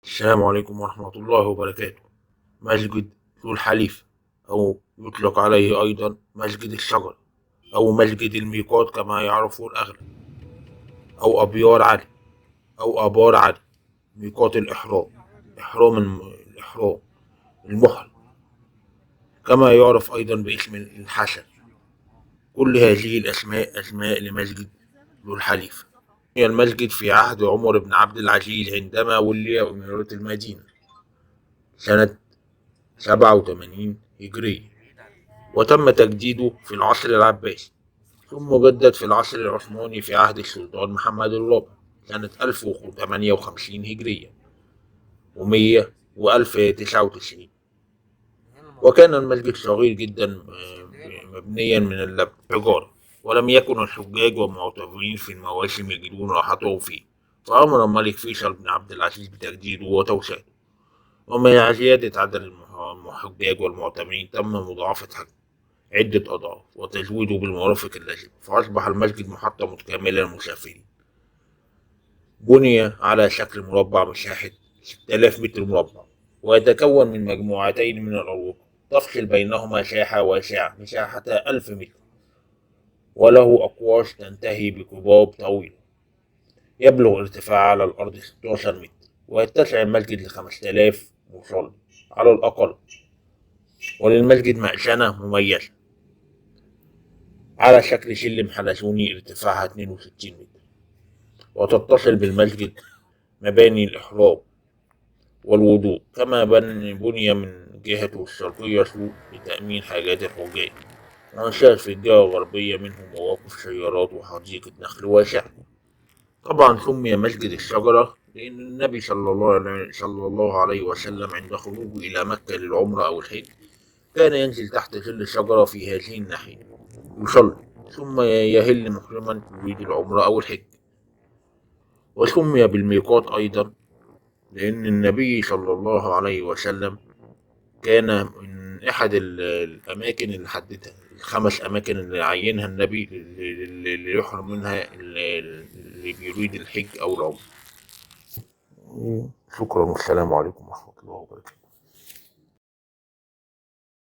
السلام عليكم ورحمة الله وبركاته. مسجد ذو الحليفة، أو يطلق عليه أيضا مسجد الشجرة، أو مسجد الميقات كما يعرفه الأغلب، أو أبيار علي، أو آبار علي. ميقات الإحرام، الإحرام، المحرم، كما يعرف أيضا باسم الحسن. كل هذه الأسماء أسماء لمسجد ذو الحليفة. بني المسجد في عهد عمر بن عبد العزيز عندما ولي أميرة المدينة سنة 87 هجرية، وتم تجديده في العصر العباسي، ثم جدد في العصر العثماني في عهد السلطان محمد الرابع سنة 1058 هجرية و100 و1099. وكان المسجد صغير جدا، مبنيا من اللبن حجارة، ولم يكن الحجاج والمعتمرين في المواسم يجدون راحتهم فيه، فأمر الملك فيصل بن عبد العزيز بتجديده وتوسعته. ومع زيادة عدد الحجاج والمعتمرين تم مضاعفة عدة أضعاف وتزويده بالمرافق اللازمة، فأصبح المسجد محطة متكاملة للمسافرين. بني على شكل مربع مساحة 6000 متر مربع، ويتكون من مجموعتين من الأروقة تفصل بينهما ساحة واسعة مساحتها 1000 متر، وله أقواس تنتهي بقضباب طويلة يبلغ ارتفاعها على الأرض 16 متر، ويتسع المسجد ل5000 مصلي على الأقل. وللمسجد مأذنة مميزة على شكل سلم حلزوني ارتفاعها 62 متر، وتتصل بالمسجد مباني الإحرام والوضوء، كما بني من جهته الشرقية سوق لتأمين حاجات الحجاج، ونشأت في الجهة الغربية منه مواقف سيارات وحديقة نخل واسعة. طبعا سمي مسجد الشجرة لأن النبي صلى الله عليه وسلم عند خروجه إلى مكة للعمرة أو الحج كان ينزل تحت ظل شجرة في هذه الناحية يصلي، ثم يهل محرما يريد العمرة أو الحج. وسمي بالميقات أيضا لأن النبي صلى الله عليه وسلم كان من أحد الأماكن اللي حددها، الخمس أماكن اللي عينها النبي اللي يحرم منها اللي بيريد الحج أو العمرة. شكرا والسلام عليكم ورحمة الله وبركاته.